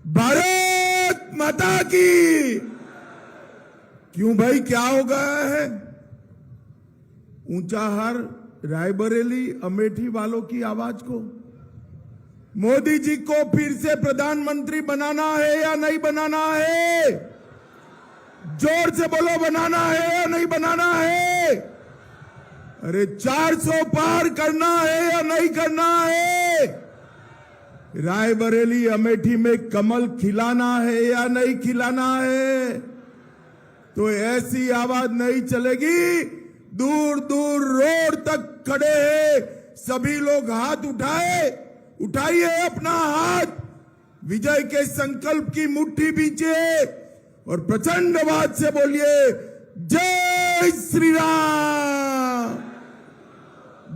भारत माता की। क्यों भाई, क्या हो गया है? ऊंचाहार रायबरेली अमेठी वालों की आवाज को, मोदी जी को फिर से प्रधानमंत्री बनाना है या नहीं बनाना है? जोर से बोलो, बनाना है या नहीं बनाना है? अरे 400 पार करना है या नहीं करना है? रायबरेली अमेठी में कमल खिलाना है या नहीं खिलाना है? तो ऐसी आवाज नहीं चलेगी। दूर दूर रोड तक खड़े हैं सभी लोग, हाथ उठाइए अपना हाथ, विजय के संकल्प की मुट्ठी बींचिए और प्रचंड आवाज से बोलिए, जय श्री राम,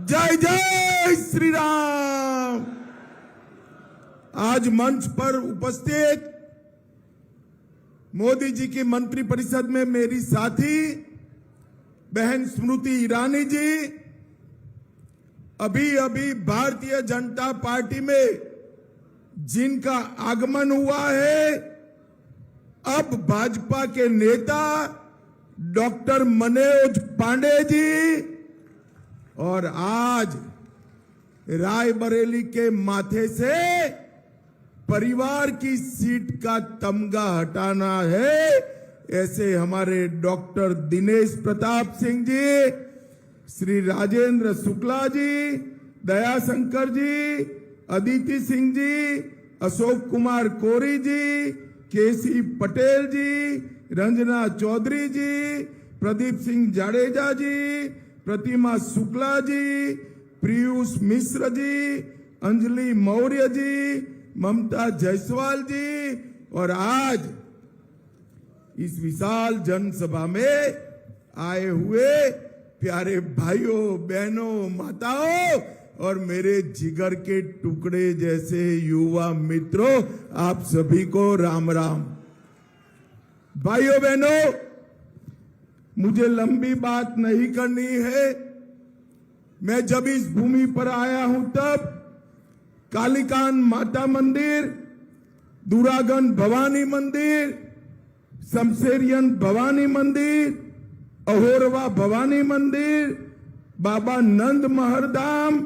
जय जय श्री राम। आज मंच पर उपस्थित मोदी जी की मंत्रिपरिषद में मेरी साथी बहन स्मृति ईरानी जी अभी भारतीय जनता पार्टी में जिनका आगमन हुआ है, अब भाजपा के नेता डॉक्टर मनोज पांडे जी, और आज रायबरेली के माथे से परिवार की सीट का तमगा हटाना है, ऐसे हमारे डॉक्टर दिनेश प्रताप सिंह जी, श्री राजेंद्र शुक्ला जी, दयाशंकर जी, अदिति सिंह जी, अशोक कुमार कोरी जी, केसी पटेल जी, रंजना चौधरी जी, प्रदीप सिंह जाडेजा जी, प्रतिमा शुक्ला जी, पीयूष मिश्र जी, अंजलि मौर्य जी, ममता जायसवाल जी, और आज इस विशाल जनसभा में आए हुए प्यारे भाइयों बहनों माताओं और मेरे जिगर के टुकड़े जैसे युवा मित्रों, आप सभी को राम राम। भाइयों बहनों, मुझे लंबी बात नहीं करनी है। मैं जब इस भूमि पर आया हूं तब कालिकान माता मंदिर, दुरागन भवानी मंदिर, शमशेरियन भवानी मंदिर, अहोरवा भवानी मंदिर, बाबा नंद महरधाम,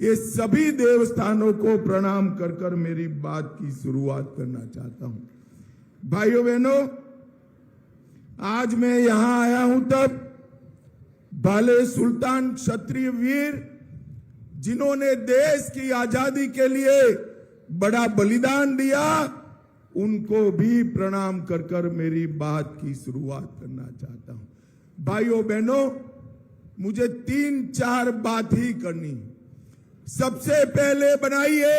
ये सभी देवस्थानों को प्रणाम कर कर मेरी बात की शुरुआत करना चाहता हूं। भाइयों बहनों, आज मैं यहां आया हूं तब भाले सुल्तान क्षत्रिय वीर जिन्होंने देश की आजादी के लिए बड़ा बलिदान दिया, उनको भी प्रणाम कर कर मेरी बात की शुरुआत करना चाहता हूं। भाइयों बहनों, मुझे 3-4 बात ही करनी। सबसे पहले बनाइए,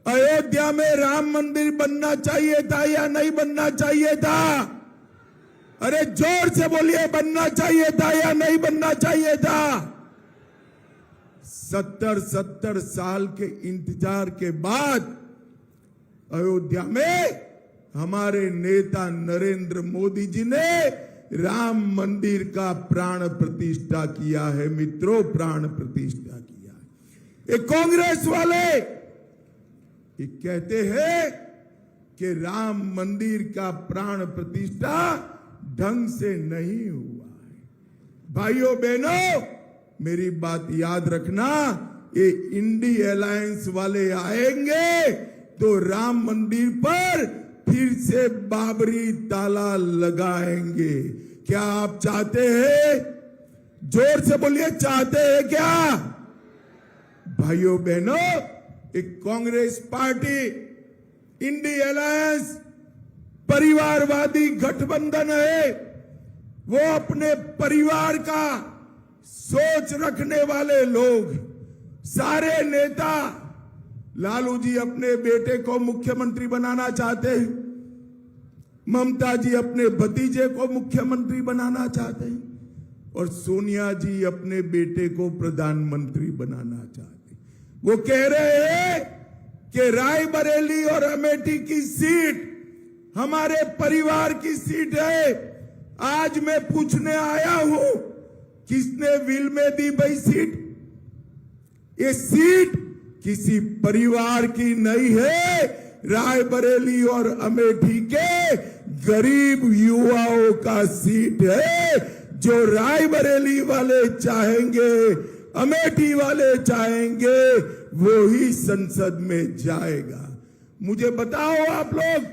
अयोध्या में राम मंदिर बनना चाहिए था या नहीं बनना चाहिए था? अरे जोर से बोलिए, बनना चाहिए था या नहीं बनना चाहिए था? 70 साल के इंतजार के बाद अयोध्या में हमारे नेता नरेंद्र मोदी जी ने राम मंदिर का प्राण प्रतिष्ठा किया है। मित्रों, प्राण प्रतिष्ठा किया है। ये कांग्रेस वाले ये कहते हैं कि राम मंदिर का प्राण प्रतिष्ठा ढंग से नहीं हुआ है। भाइयों बहनों, मेरी बात याद रखना, ये इंडी अलायंस वाले आएंगे तो राम मंदिर पर फिर से बाबरी ताला लगाएंगे। क्या आप चाहते हैं? जोर से बोलिए, चाहते हैं क्या? भाइयों बहनों, एक कांग्रेस पार्टी, इंडी अलायंस परिवारवादी गठबंधन है। वो अपने परिवार का सोच रखने वाले लोग, सारे नेता, लालू जी अपने बेटे को मुख्यमंत्री बनाना चाहते हैं, ममता जी अपने भतीजे को मुख्यमंत्री बनाना चाहते हैं, और सोनिया जी अपने बेटे को प्रधानमंत्री बनाना चाहते हैं। वो कह रहे हैं कि रायबरेली और अमेठी की सीट हमारे परिवार की सीट है। आज मैं पूछने आया हूं, किसने विल में दी भाई सीट? ये सीट किसी परिवार की नहीं है, रायबरेली और अमेठी के गरीब युवाओं का सीट है, जो रायबरेली वाले चाहेंगे, अमेठी वाले चाहेंगे, वो ही संसद में जाएगा। मुझे बताओ आप लोग,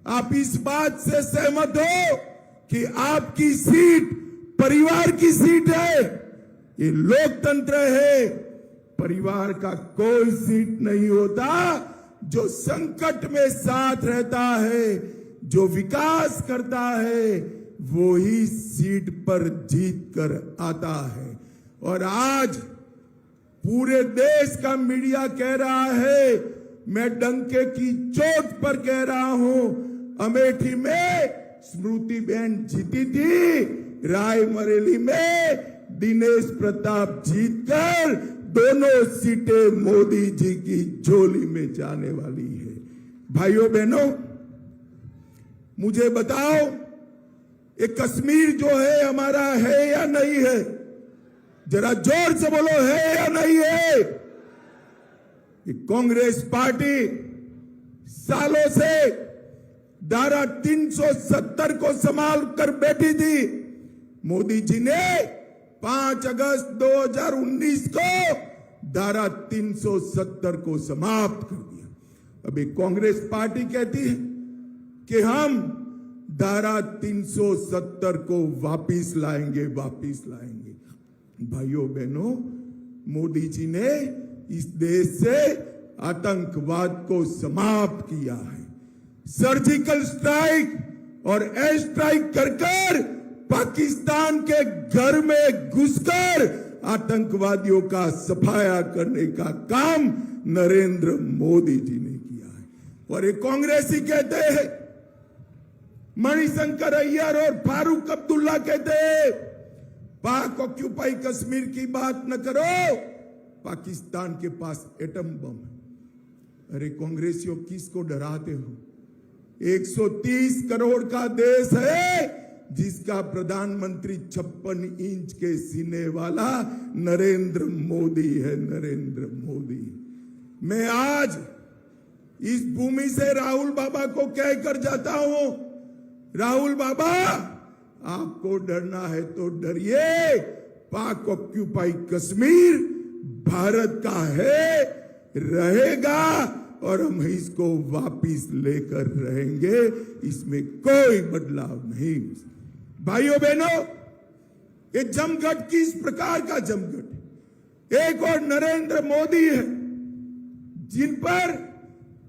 आप इस बात से सहमत हो कि आपकी सीट परिवार की सीट है? ये लोकतंत्र है। परिवार का कोई सीट नहीं होता। जो संकट में साथ रहता है, जो विकास करता है, वो ही सीट पर जीत कर आता है। और आज पूरे देश का मीडिया कह रहा है, मैं डंके की चोट पर कह रहा हूं, अमेठी में स्मृति बहन जीती थी, रायबरेली में दिनेश प्रताप जीतकर दोनों सीटें मोदी जी की झोली में जाने वाली है। भाइयों बहनों, मुझे बताओ, ये कश्मीर जो है हमारा है या नहीं है? जरा जोर से बोलो, है या नहीं है? ये कांग्रेस पार्टी सालों से धारा 370 को संभाल कर बैठी थी। मोदी जी ने 5 अगस्त 2019 को धारा 370 को समाप्त कर दिया। अभी कांग्रेस पार्टी कहती है कि हम धारा 370 को वापिस लाएंगे। भाइयों बहनों, मोदी जी ने इस देश से आतंकवाद को समाप्त किया है। सर्जिकल स्ट्राइक और एयर स्ट्राइक कर पाकिस्तान के घर में घुसकर आतंकवादियों का सफाया करने का काम नरेंद्र मोदी जी ने किया है। और ये कांग्रेसी कहते हैं, मणिशंकर अय्यर और फारूक अब्दुल्ला कहते हैं, पाक ऑक्यूपाई कश्मीर की बात न करो, पाकिस्तान के पास एटम बम है। अरे कांग्रेसियों, किसको डराते हो? 130 करोड़ का देश है, जिसका प्रधानमंत्री 56 इंच के सीने वाला नरेंद्र मोदी है। नरेंद्र मोदी। मैं आज इस भूमि से राहुल बाबा को कहकर जाता हूं, राहुल बाबा, आपको डरना है तो डरिए, पाक ऑक्यूपाई कश्मीर भारत का है, रहेगा, और हम इसको वापिस लेकर रहेंगे, इसमें कोई बदलाव नहीं। भाइयों बहनों, ये जमघट किस प्रकार का जमघट है? एक और नरेंद्र मोदी है, जिन पर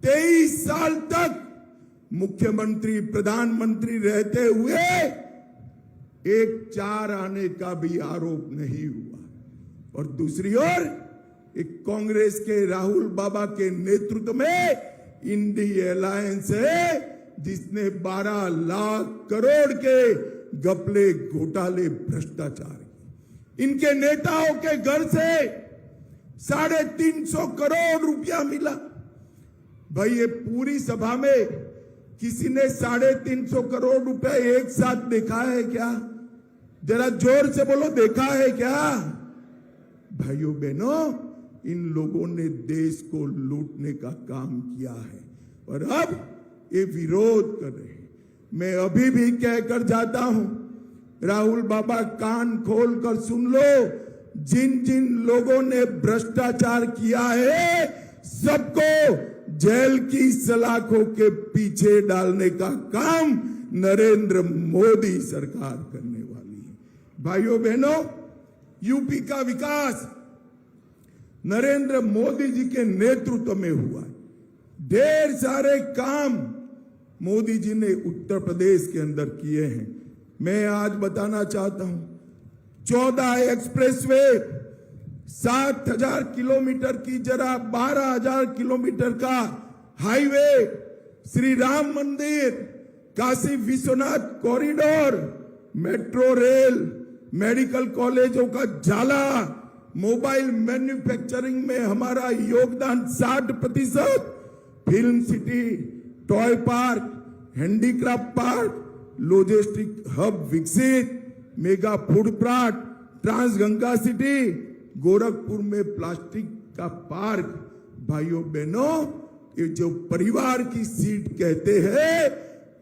23 साल तक मुख्यमंत्री प्रधानमंत्री रहते हुए एक चार आने का भी आरोप नहीं हुआ। और दूसरी ओर एक कांग्रेस के राहुल बाबा के नेतृत्व में इंडी अलायंस है, जिसने 12 लाख करोड़ के घपले, घोटाले, भ्रष्टाचार। इनके नेताओं के घर से 350 करोड़ रुपया मिला। भाई, ये पूरी सभा में किसी ने 350 करोड़ रुपया एक साथ देखा है क्या? जरा जोर से बोलो, देखा है क्या? भाइयों बहनों, इन लोगों ने देश को लूटने का काम किया है और अब ये विरोध कर रहे हैं। मैं अभी भी कहकर जाता हूं, राहुल बाबा, कान खोल कर सुन लो, जिन जिन लोगों ने भ्रष्टाचार किया है, सबको जेल की सलाखों के पीछे डालने का काम नरेंद्र मोदी सरकार करने वाली है। भाइयों बहनों, यूपी का विकास नरेंद्र मोदी जी के नेतृत्व में हुआ है। ढेर सारे काम मोदी जी ने उत्तर प्रदेश के अंदर किए हैं। मैं आज बताना चाहता हूं, 14 एक्सप्रेसवे, 7,000 किलोमीटर की जगह 12,000 किलोमीटर का highway, Shri Ram Mandir, Kashi Vishwanath corridor, metro rail, medical कॉलेजों का जाला, मोबाइल मैन्युफैक्चरिंग में हमारा योगदान 60%, film city, toy park, handicraft park, logistic hub विकसित, mega food park, Transganga city, Gorakhpur में प्लास्टिक का पार्क। भाइयों बहनों, कि जो परिवार की सीट कहते हैं,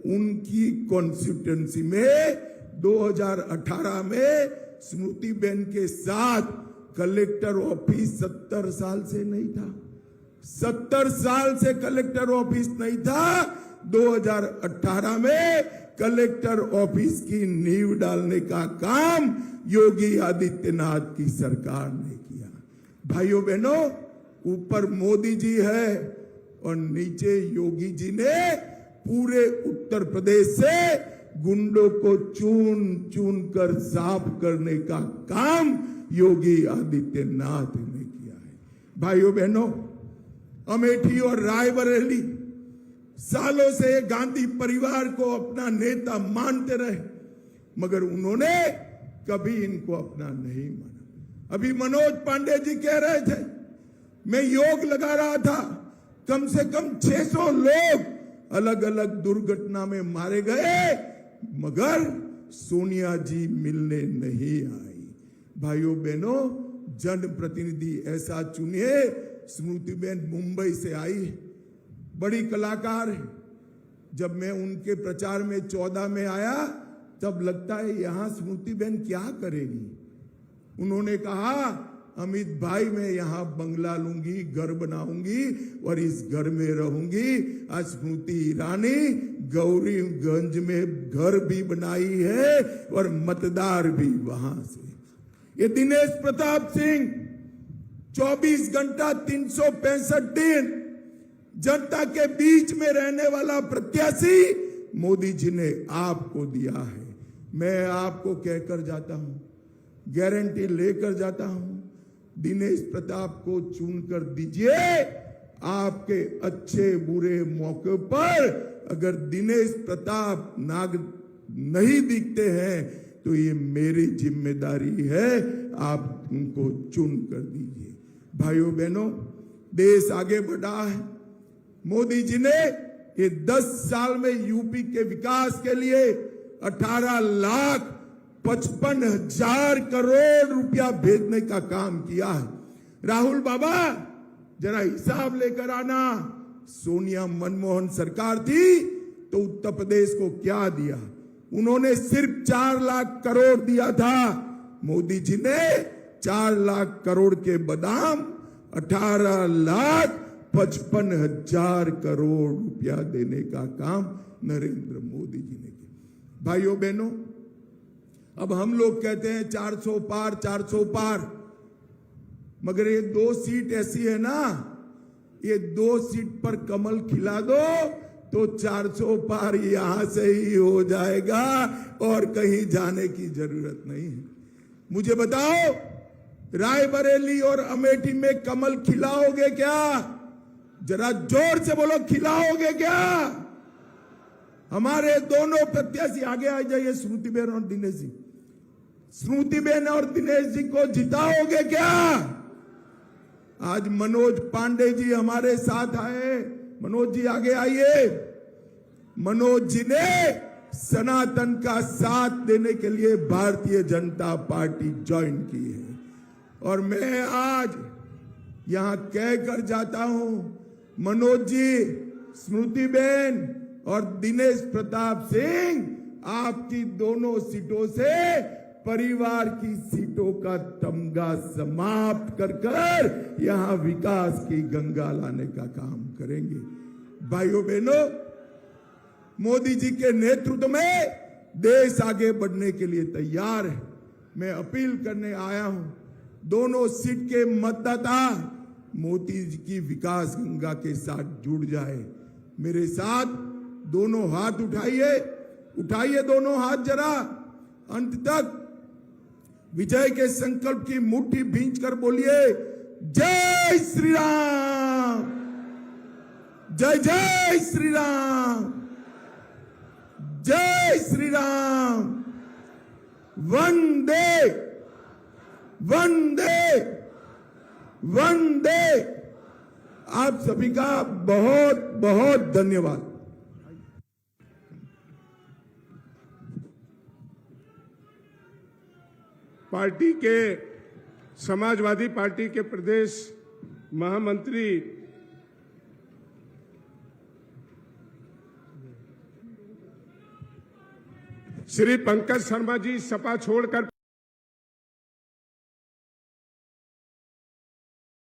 उनकी कॉन्स्टिट्यूएंसी में 2018 में स्मृतिबेन के साथ कलेक्टर ऑफिस 70 साल से नहीं था। 70 साल से कलेक्टर ऑफिस नहीं था। 2018 में कलेक्टर ऑफिस की नींव डालने का काम योगी आदित्यनाथ की सरकार ने किया। भाइयों बहनों, ऊपर मोदी जी है और नीचे योगी जी ने पूरे उत्तर प्रदेश से गुंडों को चुन चुन कर साफ करने का काम योगी आदित्यनाथ ने किया है। भाइयों बहनों, अमेठी और रायबरेली सालों से गांधी परिवार को अपना नेता मानते रहे, मगर उन्होंने कभी इनको अपना नहीं माना। अभी मनोज पांडे जी कह रहे थे, मैं योग लगा रहा था, कम से कम 600 लोग अलग अलग दुर्घटना में मारे गए, मगर सोनिया जी मिलने नहीं आई। भाइयों बहनों, जनप्रतिनिधि ऐसा चुनिए। स्मृतिबेन मुंबई से आई, बड़ी कलाकार है। जब मैं उनके प्रचार में 14 में आया, तब लगता है यहां स्मृतिबेन क्या करेगी। उन्होंने कहा, अमित भाई मैं यहां बंगला लूंगी, घर बनाऊंगी और इस घर में रहूंगी। आज स्मृति ईरानी गौरीगंज में घर भी बनाई है और मतदार भी वहां से। ये दिनेश प्रताप सिंह 24 घंटा 365 दिन जनता के बीच में रहने वाला प्रत्याशी मोदी जी ने आपको दिया है। मैं आपको कहकर जाता हूं, गारंटी लेकर जाता हूं, दिनेश प्रताप को चुनकर दीजिए। आपके अच्छे बुरे मौके पर अगर दिनेश प्रताप नहीं दिखते हैं तो ये मेरी जिम्मेदारी है, आप उनको चुन कर दीजिए। भाइयों बहनों, देश आगे बढ़ा है। मोदी जी ने ये 10 साल में यूपी के विकास के लिए 18,55,000 करोड़ रुपया भेजने का काम किया है। राहुल बाबा, जरा हिसाब लेकर आना। सोनिया मनमोहन सरकार थी तो उत्तर प्रदेश को क्या दिया? उन्होंने सिर्फ 4 लाख करोड़ दिया था। मोदी जी ने 4 लाख करोड़ के बदाम 18,55,000 करोड़ रुपया देने का काम नरेंद्र मोदी जी ने किया। भाइयों बहनों, अब हम लोग कहते हैं 400 पार, 400 पार, मगर ये 2 सीट ऐसी है ना, ये 2 सीट पर कमल खिला दो तो 400 पार यहां से ही हो जाएगा और कहीं जाने की जरूरत नहीं है। मुझे बताओ, रायबरेली और अमेठी में कमल खिलाओगे क्या? जरा जोर से बोलो, खिलाओगे क्या? हमारे दोनों प्रत्याशी आगे आ जाइए, स्मृतिबेन और दिनेश जी। स्मृतिबेन और दिनेश जी को जिताओगे क्या? आज मनोज पांडे जी हमारे साथ आए। मनोज जी आगे आइए। मनोज जी ने सनातन का साथ देने के लिए भारतीय जनता पार्टी ज्वाइन की है और मैं आज यहां कहकर जाता हूं, मनोज जी, स्मृतिबेन और दिनेश प्रताप सिंह, आपकी दोनों सीटों से परिवार की सीटों का तमगा समाप्त कर यहां विकास की गंगा लाने का काम करेंगे। भाइयों बहनों, मोदी जी के नेतृत्व में देश आगे बढ़ने के लिए तैयार है। मैं अपील करने आया हूं, दोनों सीट के मतदाता मोदी जी की विकास गंगा के साथ जुड़ जाए। मेरे साथ दोनों हाथ उठाइए, उठाइए दोनों हाथ जरा, अंत तक विजय के संकल्प की मुट्ठी भींचकर बोलिए, जय श्री राम, जय जय श्री राम, जय श्री राम, वंदे वंदे वंदे। आप सभी का बहुत बहुत धन्यवाद। पार्टी के समाजवादी पार्टी के प्रदेश महामंत्री श्री पंकज शर्मा जी सपा छोड़कर